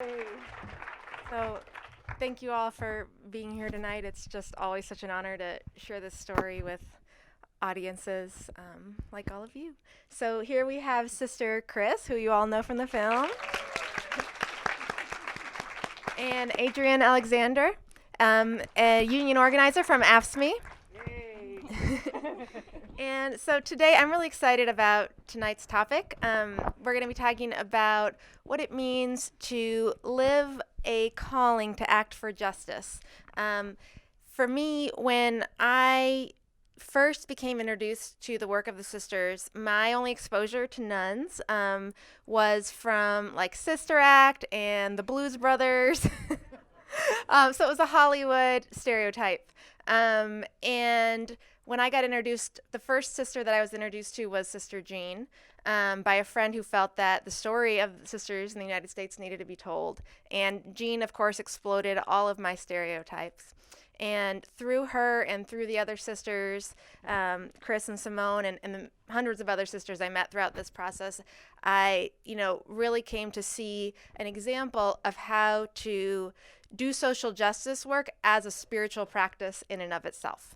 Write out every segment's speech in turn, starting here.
Hey. So, thank you all for being here tonight. It's just always such an honor to share this story with audiences like all of you. So, here we have Sister Chris, who you all know from the film, and Adrienne Alexander, a union organizer from ASCME. Yay! And so today I'm really excited about tonight's topic. We're going to be talking about what it means to live a calling to act for justice. For me, when I first became introduced to the work of the sisters, my only exposure to nuns was from like Sister Act and the Blues Brothers. So it was a Hollywood stereotype. And when I got introduced, the first sister that I was introduced to was Sister Jean, by a friend who felt that the story of the sisters in the United States needed to be told. And Jean, of course, exploded all of my stereotypes. And through her and through the other sisters, Chris and Simone, and the hundreds of other sisters I met throughout this process, I, really came to see an example of how to do social justice work as a spiritual practice in and of itself.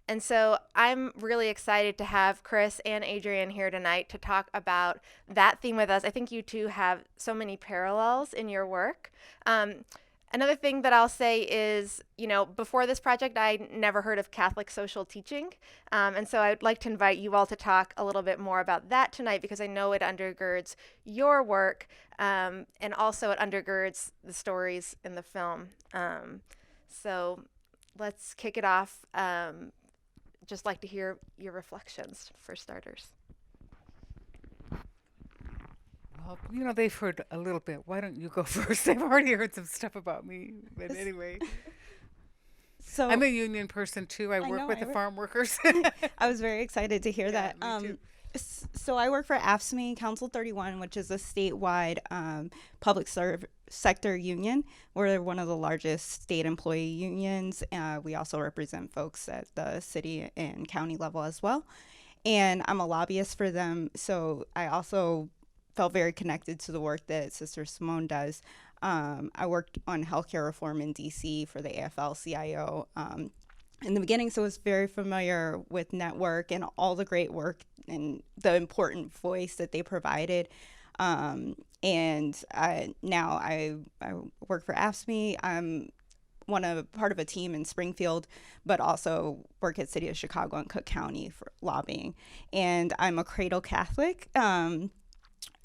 And so I'm really excited to have Chris and Adrienne here tonight to talk about that theme with us. I think you two have so many parallels in your work. Another thing that I'll say is, before this project, I never heard of Catholic social teaching. And so I'd like to invite you all to talk a little bit more about that tonight, because I know it undergirds your work, and also it undergirds the stories in the film. So let's kick it off. Just like to hear your reflections for starters. Well, they've heard a little bit. Why don't you go first? They've already heard some stuff about me. But anyway, So I'm a union person too. I work know, with I the work- farm workers. I was very excited to hear Yeah, that. me too. So I work for ASCME Council 31, which is a statewide public sector union. We're one of the largest state employee unions. We also represent folks at the city and county level as well. And I'm a lobbyist for them. So I also felt very connected to the work that Sister Simone does. I worked on healthcare reform in DC for the AFL-CIO in the beginning, so I was very familiar with Network and all the great work and the important voice that they provided. Now I work for AFSCME. I'm part of a team in Springfield, but also work at City of Chicago and Cook County for lobbying. And I'm a cradle Catholic.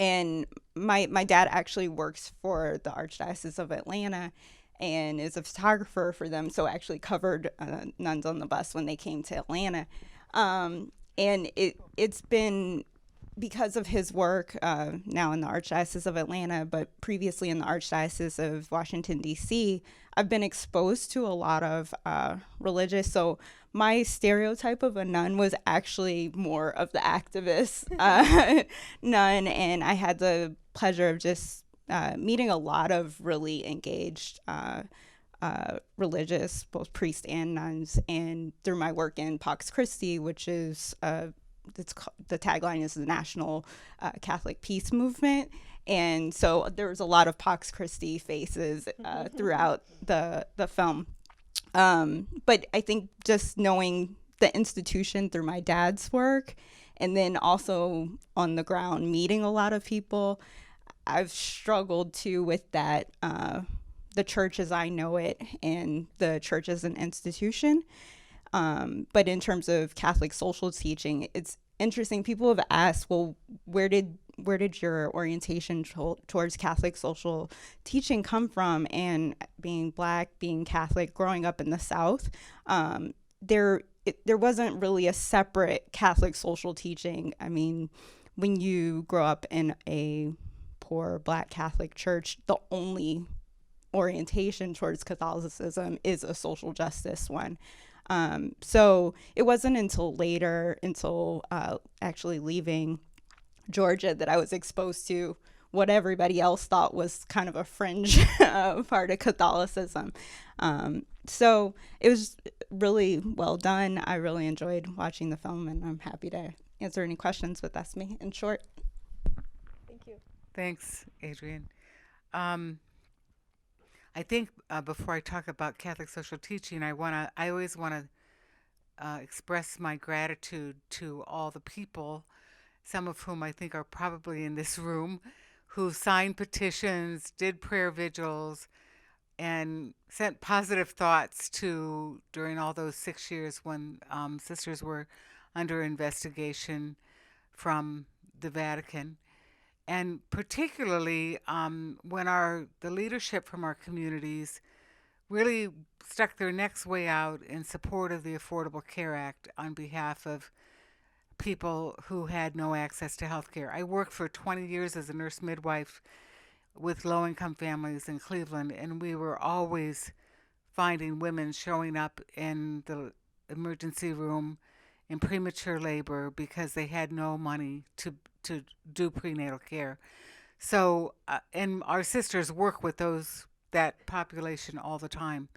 And my dad actually works for the Archdiocese of Atlanta and is a photographer for them. So actually covered Nuns on the Bus when they came to Atlanta. And it's been because of his work now in the Archdiocese of Atlanta, but previously in the Archdiocese of Washington, D.C., I've been exposed to a lot of religious. So my stereotype of a nun was actually more of the activist nun. And I had the pleasure of just meeting a lot of really engaged religious, both priests and nuns. And through my work in Pax Christi, which is the tagline is the National Catholic Peace Movement. And so there was a lot of Pax Christi faces throughout the film. But I think just knowing the institution through my dad's work, and then also on the ground meeting a lot of people, I've struggled too with that, the church as I know it and the church as an institution. But in terms of Catholic social teaching, it's interesting. People have asked, well, where did your orientation towards Catholic social teaching come from? And being Black, being Catholic, growing up in the South, there wasn't really a separate Catholic social teaching. I mean, when you grow up in a poor Black Catholic church, the only orientation towards Catholicism is a social justice one. So it wasn't until actually leaving Georgia that I was exposed to what everybody else thought was kind of a fringe part of Catholicism. So it was really well done. I really enjoyed watching the film, and I'm happy to answer any questions, but that's me in short. Thank you. Thanks, Adrienne. I think before I talk about Catholic social teaching, I always want to express my gratitude to all the people, some of whom I think are probably in this room, who signed petitions, did prayer vigils, and sent positive thoughts to during all those 6 years when sisters were under investigation from the Vatican. And particularly when the leadership from our communities really stuck their necks way out in support of the Affordable Care Act on behalf of people who had no access to health care. I worked for 20 years as a nurse midwife with low-income families in Cleveland, and we were always finding women showing up in the emergency room in premature labor because they had no money to do prenatal care. So, and our sisters work with that population all the time.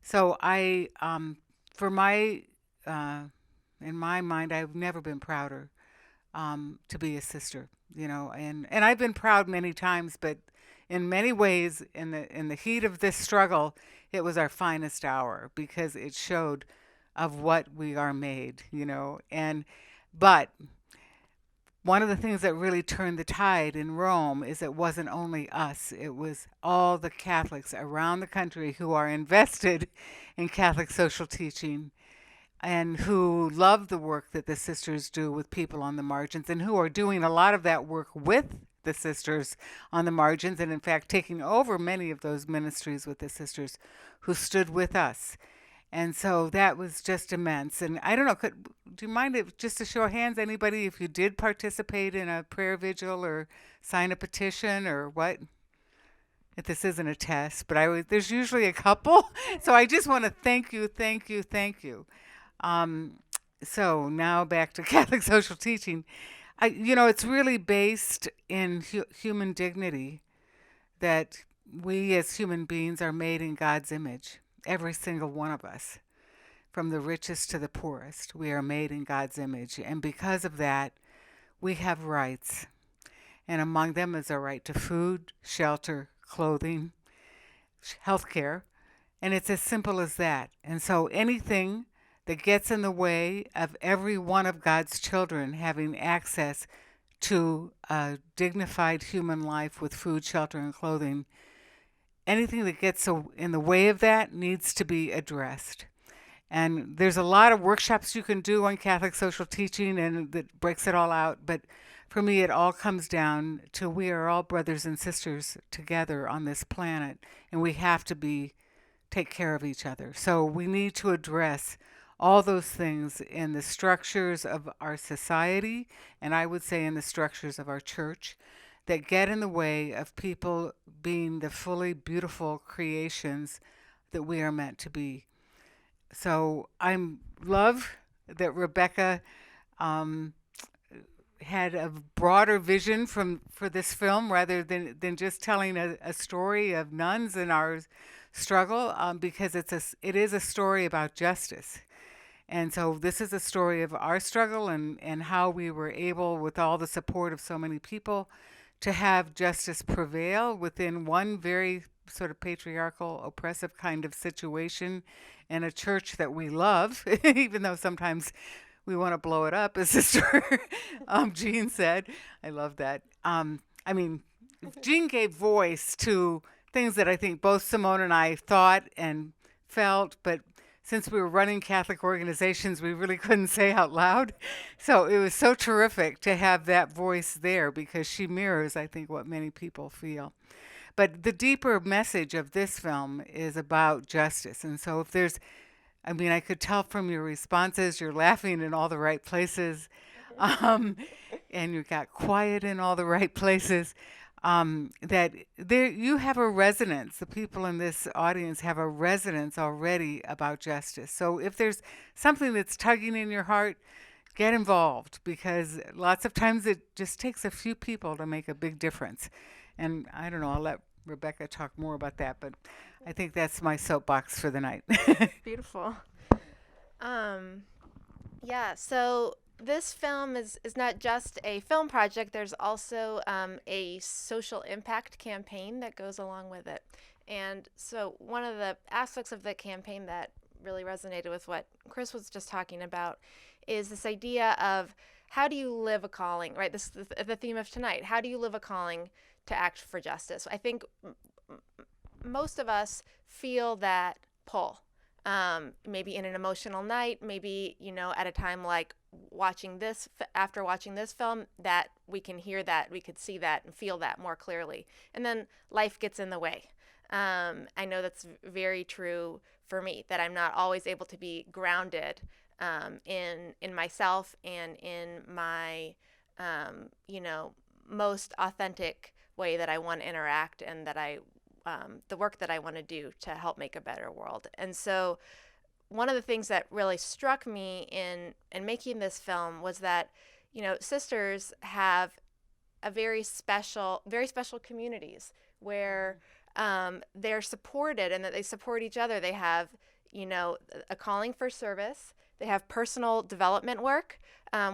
So for in my mind, I've never been prouder to be a sister, and I've been proud many times, but in many ways, in the heat of this struggle, it was our finest hour because it showed of what we are made, but one of the things that really turned the tide in Rome is it wasn't only us, it was all the Catholics around the country who are invested in Catholic social teaching and who love the work that the sisters do with people on the margins and who are doing a lot of that work with the sisters on the margins and in fact taking over many of those ministries with the sisters who stood with us. And so that was just immense. And I don't know, do you mind if, just to show of hands, anybody, if you did participate in a prayer vigil or sign a petition or what? If this isn't a test, but there's usually a couple. So I just want to thank you. So now back to Catholic social teaching. It's really based in human dignity that we as human beings are made in God's image. Every single one of us, from the richest to the poorest, we are made in God's image. And because of that, we have rights. And among them is our right to food, shelter, clothing, health care. And it's as simple as that. And so anything that gets in the way of every one of God's children having access to a dignified human life with food, shelter, and clothing, anything that gets in the way of that needs to be addressed. And there's a lot of workshops you can do on Catholic social teaching and that breaks it all out. But for me, it all comes down to we are all brothers and sisters together on this planet, and we have to take care of each other. So we need to address all those things in the structures of our society, and I would say in the structures of our church, that get in the way of people being the fully beautiful creations that we are meant to be. So I love that Rebecca had a broader vision for this film rather than just telling a story of nuns in our struggle, because it is a story about justice. And so this is a story of our struggle and how we were able, with all the support of so many people, to have justice prevail within one very sort of patriarchal, oppressive kind of situation in a church that we love, even though sometimes we want to blow it up, as Sister Gene said. I love that. Gene gave voice to things that I think both Simone and I thought and felt, but since we were running Catholic organizations, we really couldn't say out loud. So it was so terrific to have that voice there because she mirrors, I think, what many people feel. But the deeper message of this film is about justice. And so if I could tell from your responses, you're laughing in all the right places, and you got quiet in all the right places. That you have a resonance. The people in this audience have a resonance already about justice. So if there's something that's tugging in your heart, get involved, because lots of times it just takes a few people to make a big difference. And I don't know, I'll let Rebecca talk more about that, but I think that's my soapbox for the night. Beautiful. Yeah, so this film is not just a film project. There's also a social impact campaign that goes along with it. And so one of the aspects of the campaign that really resonated with what Chris was just talking about is this idea of how do you live a calling, right? This is the theme of tonight. How do you live a calling to act for justice? I think most of us feel that pull. Maybe in an emotional night, maybe, at a time like after watching this film, that we can hear that, we could see that and feel that more clearly. And then life gets in the way. I know that's very true for me, that I'm not always able to be grounded in myself and in my, most authentic way that I want to interact and that the work that I want to do to help make a better world. And so one of the things that really struck me in making this film was that, sisters have a very special communities where they're supported and that they support each other. They have, a calling for service. They have personal development work,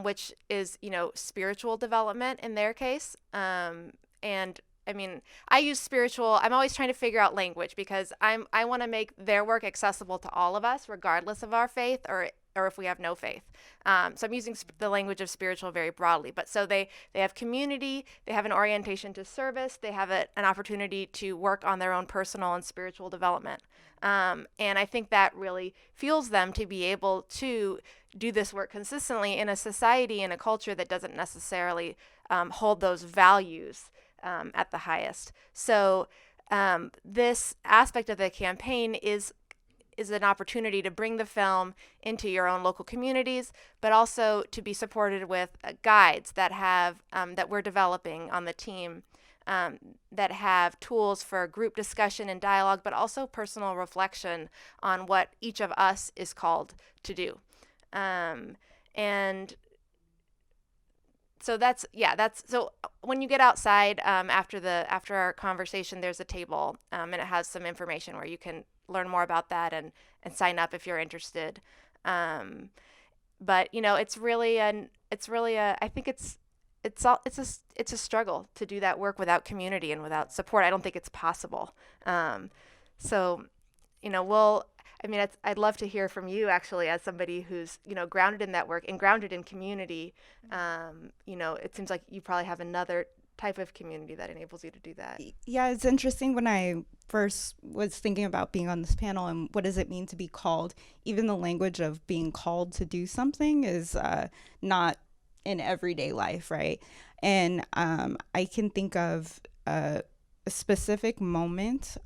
which is, spiritual development in their case. And I mean, I use spiritual. I'm always trying to figure out language because I want to make their work accessible to all of us, regardless of our faith or if we have no faith. So I'm using the language of spiritual very broadly. But so they have community, they have an orientation to service, they have an opportunity to work on their own personal and spiritual development. And I think that really fuels them to be able to do this work consistently in a society and a culture that doesn't necessarily hold those values at the highest. So this aspect of the campaign is an opportunity to bring the film into your own local communities, but also to be supported with guides that have that we're developing on the team that have tools for group discussion and dialogue, but also personal reflection on what each of us is called to do. And so so when you get outside after our conversation, there's a table and it has some information where you can learn more about that and sign up if you're interested. But it's really I think it's a struggle to do that work without community and without support. I don't think it's possible. So I'd love to hear from you actually as somebody who's, grounded in that work and grounded in community. It seems like you probably have another type of community that enables you to do that. Yeah, it's interesting. When I first was thinking about being on this panel and what does it mean to be called, even the language of being called to do something is not in everyday life, right? And I can think of a specific moment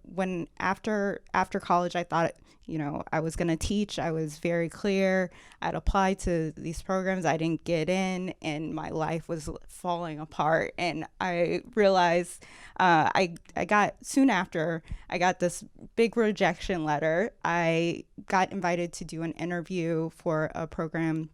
when after college I thought I was going to teach. I was very clear. I'd applied to these programs. I didn't get in and my life was falling apart. And I realized soon after I got this big rejection letter. I got invited to do an interview for a program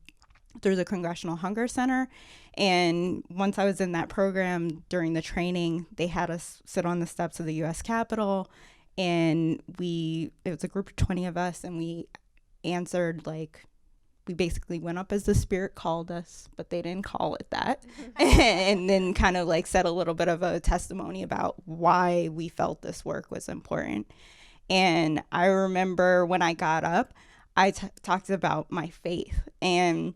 through the Congressional Hunger Center. And once I was in that program, during the training, they had us sit on the steps of the U.S. Capitol. And it was a group of 20 of us, and we answered, we basically went up as the Spirit called us, but they didn't call it that. And then kind of said a little bit of a testimony about why we felt this work was important. And I remember when I got up, I talked about my faith. And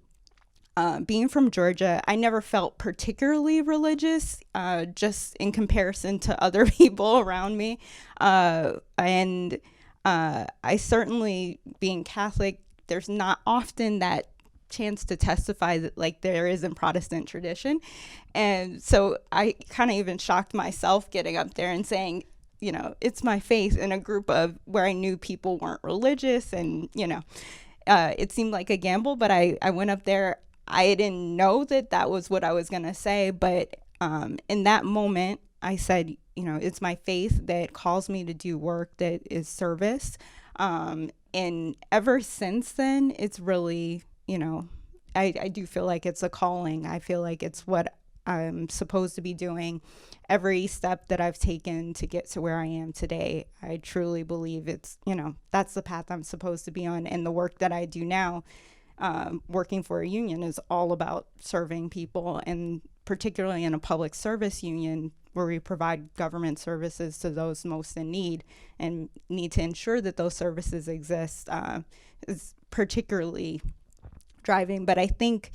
being from Georgia, I never felt particularly religious, just in comparison to other people around me. And I certainly, being Catholic, there's not often that chance to testify that there is in Protestant tradition. And so I kind of even shocked myself getting up there and saying, it's my faith in a group of where I knew people weren't religious. And, it seemed like a gamble, but I went up there. I didn't know that was what I was going to say, but in that moment, I said, it's my faith that calls me to do work that is service. And ever since then, it's really, I do feel like it's a calling. I feel like it's what I'm supposed to be doing. Every step that I've taken to get to where I am today, I truly believe it's, that's the path I'm supposed to be on. And the work that I do now, working for a union is all about serving people, and particularly in a public service union where we provide government services to those most in need and need to ensure that those services exist, is particularly driving. But I think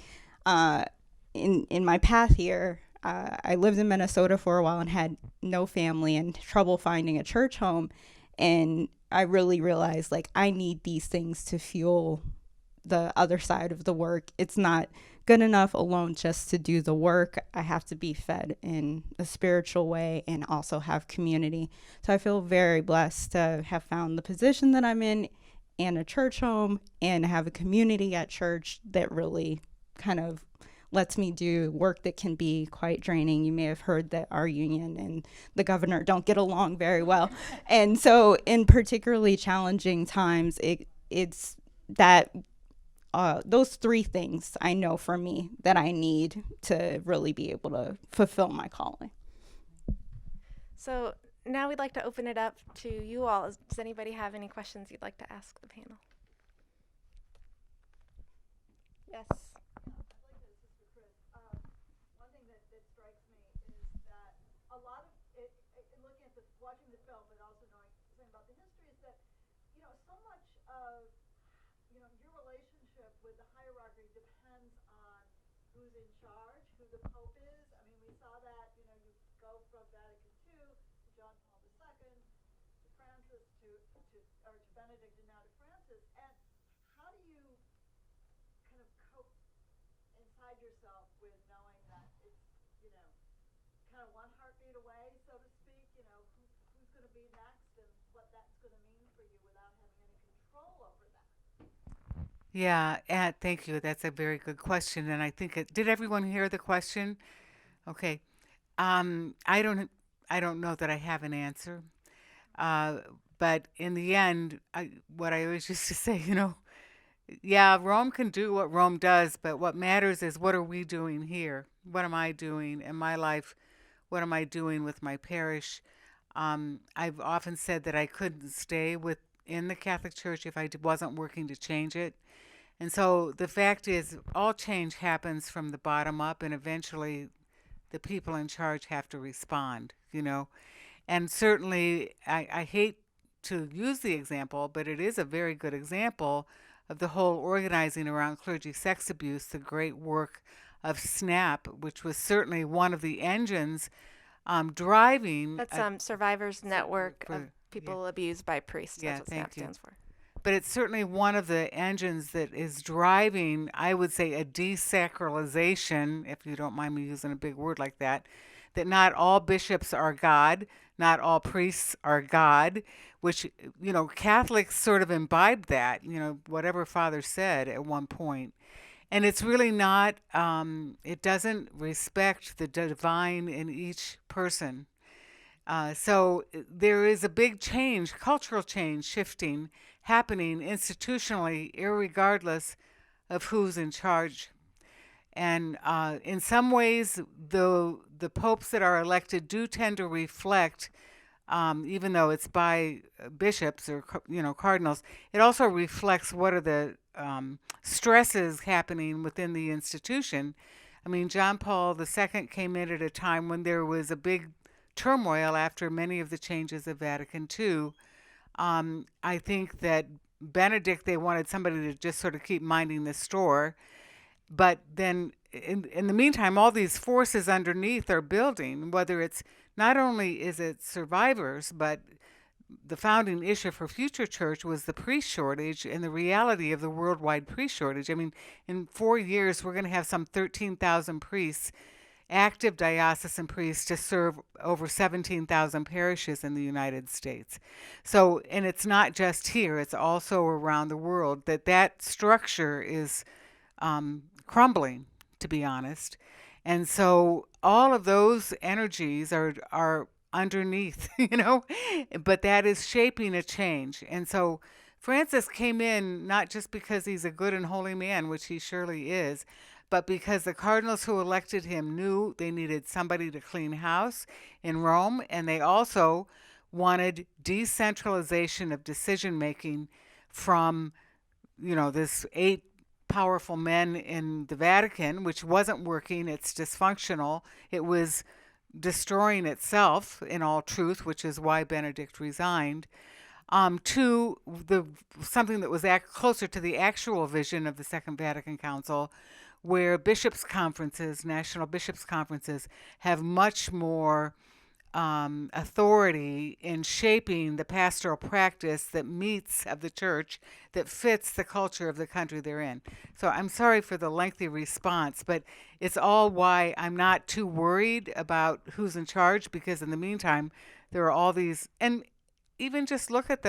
in my path here, I lived in Minnesota for a while and had no family and trouble finding a church home. And I really realized, like, I need these things to fuel the other side of the work. It's not good enough alone just to do the work. I have to be fed in a spiritual way and also have community. So I feel very blessed to have found the position that I'm in and a church home and have a community at church that really kind of lets me do work that can be quite draining. You may have heard that our union and the governor don't get along very well. And so in particularly challenging times, it's that those three things I know for me that I need to really be able to fulfill my calling. So now we'd like to open it up to you all. Does anybody have any questions you'd like to ask the panel? Yes. One thing that strikes me is that a lot of it, looking at watching the film, but also knowing something about the history, is that so much of your relationship with the hierarchy depends on who's in charge, who the Pope is. I mean, we saw that you go from Vatican II to John Paul II to Francis to Benedict and now to Francis. And how do you kind of cope inside yourself with knowing that it's kind of one heartbeat away, so to speak, who's going to be next and what that's going to mean for you without having any control over that? Yeah, thank you. That's a very good question, and I think did everyone hear the question? Okay. I don't know that I have an answer, but in the end, what I always used to say, yeah, Rome can do what Rome does, but what matters is what are we doing here? What am I doing in my life? What am I doing with my parish? I've often said that I couldn't stay within the Catholic Church if I wasn't working to change it. And so the fact is, all change happens from the bottom up, and eventually the people in charge have to respond, And certainly, I hate to use the example, but it is a very good example of the whole organizing around clergy sex abuse, the great work of SNAP, which was certainly one of the engines driving. That's Survivors Network of People Abused by Priests. That's what SNAP stands for. But it's certainly one of the engines that is driving, I would say, a desacralization, if you don't mind me using a big word like that not all bishops are God, not all priests are God, which, Catholics sort of imbibed that, whatever Father said at one point. And it's really not, it doesn't respect the divine in each person. So there is a big change, cultural change, shifting, happening institutionally, irregardless of who's in charge. And in some ways, the popes that are elected do tend to reflect, even though it's by bishops or cardinals, it also reflects what are the stresses happening within the institution. I mean, John Paul II came in at a time when there was a big turmoil after many of the changes of Vatican II. I think that Benedict, they wanted somebody to just sort of keep minding the store. But then in the meantime, all these forces underneath are building, whether it's not only is it survivors, but the founding issue for FutureChurch was the priest shortage and the reality of the worldwide priest shortage. I mean, in 4 years, we're going to have some 13,000 priests, active diocesan priests, to serve over 17,000 parishes in the United States. So, and it's not just here, it's also around the world, that structure is crumbling, to be honest. And so all of those energies are underneath, but that is shaping a change. And so Francis came in not just because he's a good and holy man, which he surely is, but because the cardinals who elected him knew they needed somebody to clean house in Rome, and they also wanted decentralization of decision making from, this 8 powerful men in the Vatican, which wasn't working. It's dysfunctional. It was destroying itself in all truth, which is why Benedict resigned. To something that was closer to the actual vision of the Second Vatican Council, where bishops' conferences, national bishops' conferences, have much more authority in shaping the pastoral practice that meets of the church, that fits the culture of the country they're in. So I'm sorry for the lengthy response, but it's all why I'm not too worried about who's in charge, because in the meantime, there are all these, and even just look at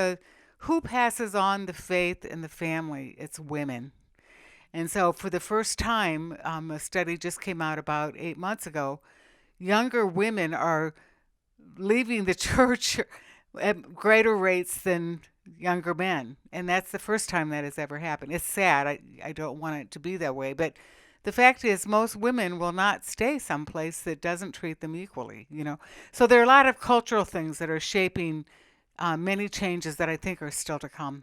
who passes on the faith in the family. It's women. And so for the first time, a study just came out about 8 months ago, younger women are leaving the church at greater rates than younger men. And that's the first time that has ever happened. It's sad. I don't want it to be that way. But the fact is, most women will not stay someplace that doesn't treat them equally, So there are a lot of cultural things that are shaping many changes that I think are still to come.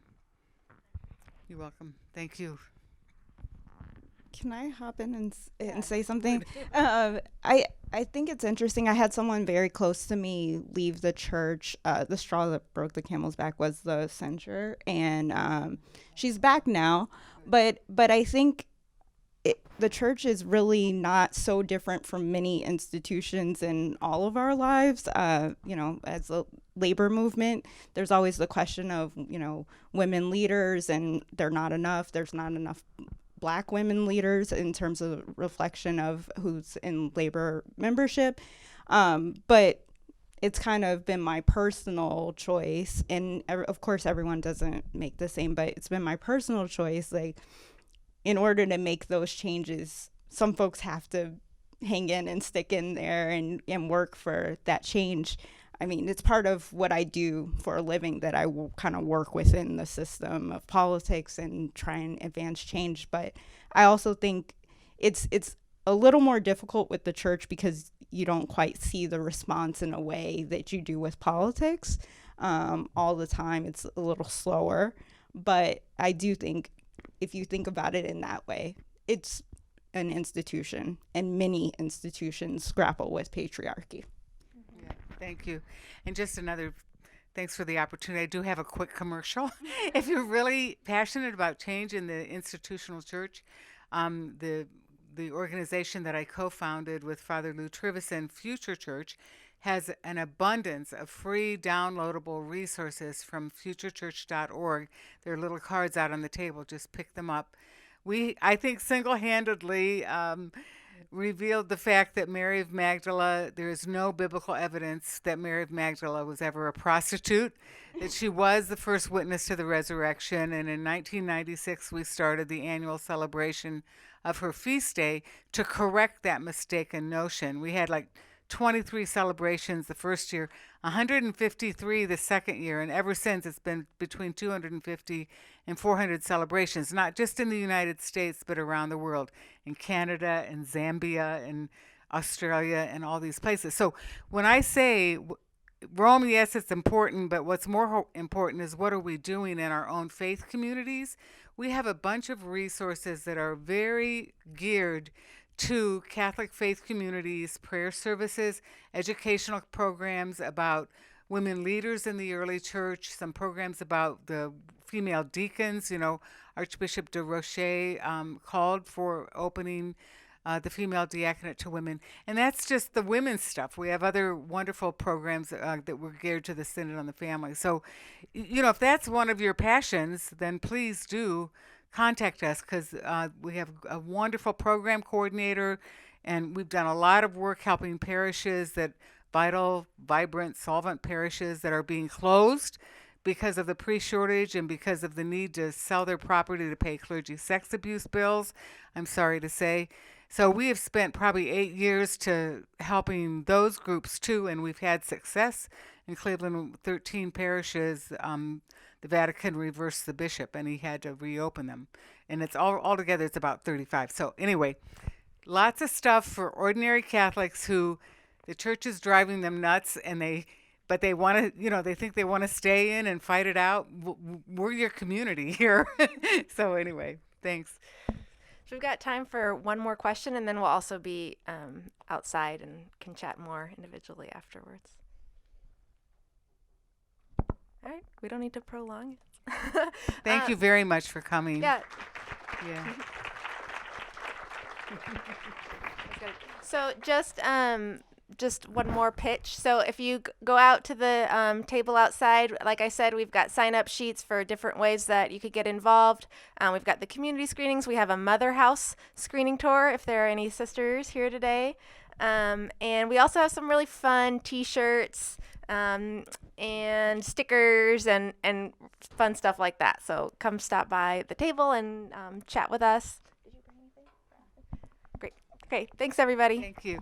You're welcome. Thank you. Can I hop in and say something? I think it's interesting. I had someone very close to me leave the church. The straw that broke the camel's back was the censure, and she's back now. But I think the church is really not so different from many institutions in all of our lives. As a labor movement, there's always the question of women leaders, and they're not enough. There's not enough Black women leaders in terms of reflection of who's in labor membership. But it's kind of been my personal choice. And of course, everyone doesn't make the same, but it's been my personal choice. Like, in order to make those changes, some folks have to hang in and stick in there and work for that change. I mean, it's part of what I do for a living, that I kind of work within the system of politics and try and advance change. But I also think it's a little more difficult with the church because you don't quite see the response in a way that you do with politics all the time. It's a little slower. But I do think if you think about it in that way, it's an institution, and many institutions grapple with patriarchy. Thank you. And just thanks for the opportunity. I do have a quick commercial. If you're really passionate about change in the institutional church, the organization that I co-founded with Father Lou Trivison, FutureChurch, has an abundance of free downloadable resources from futurechurch.org. There are little cards out on the table. Just pick them up. I think, single-handedly revealed the fact that Mary of Magdala, there is no biblical evidence that Mary of Magdala was ever a prostitute, that she was the first witness to the resurrection. And in 1996, we started the annual celebration of her feast day to correct that mistaken notion. We had 23 celebrations the first year, 153 the second year, and ever since it's been between 250 and 400 celebrations, not just in the United States, but around the world, in Canada and Zambia and Australia and all these places. So when I say Rome, yes, it's important, but what's more important is what are we doing in our own faith communities? We have a bunch of resources that are very geared to Catholic faith communities, prayer services, educational programs about women leaders in the early church, some programs about the female deacons. Archbishop de Rocher called for opening the female diaconate to women. And that's just the women's stuff. We have other wonderful programs that were geared to the Synod on the Family. So, if that's one of your passions, then please do contact us, because we have a wonderful program coordinator, and we've done a lot of work helping parishes, vital, vibrant, solvent parishes that are being closed because of the pre-shortage and because of the need to sell their property to pay clergy sex abuse bills, I'm sorry to say. So we have spent probably 8 years to helping those groups too, and we've had success in Cleveland. 13 parishes, the Vatican reversed the bishop, and he had to reopen them. And it's altogether, it's about 35. So anyway, lots of stuff for ordinary Catholics who the church is driving them nuts, but they want to, they think they want to stay in and fight it out. We're your community here. So anyway, thanks. So we've got time for one more question, and then we'll also be outside and can chat more individually afterwards. All right, we don't need to prolong it. Thank you very much for coming. Yeah. Yeah. So just one more pitch. So if you go out to the table outside, like I said, we've got sign-up sheets for different ways that you could get involved. We've got the community screenings. We have a Mother House screening tour if there are any sisters here today. And we also have some really fun T-shirts and stickers and fun stuff like that. So come stop by the table and chat with us. Did you bring anything? Great. Okay, thanks everybody. Thank you.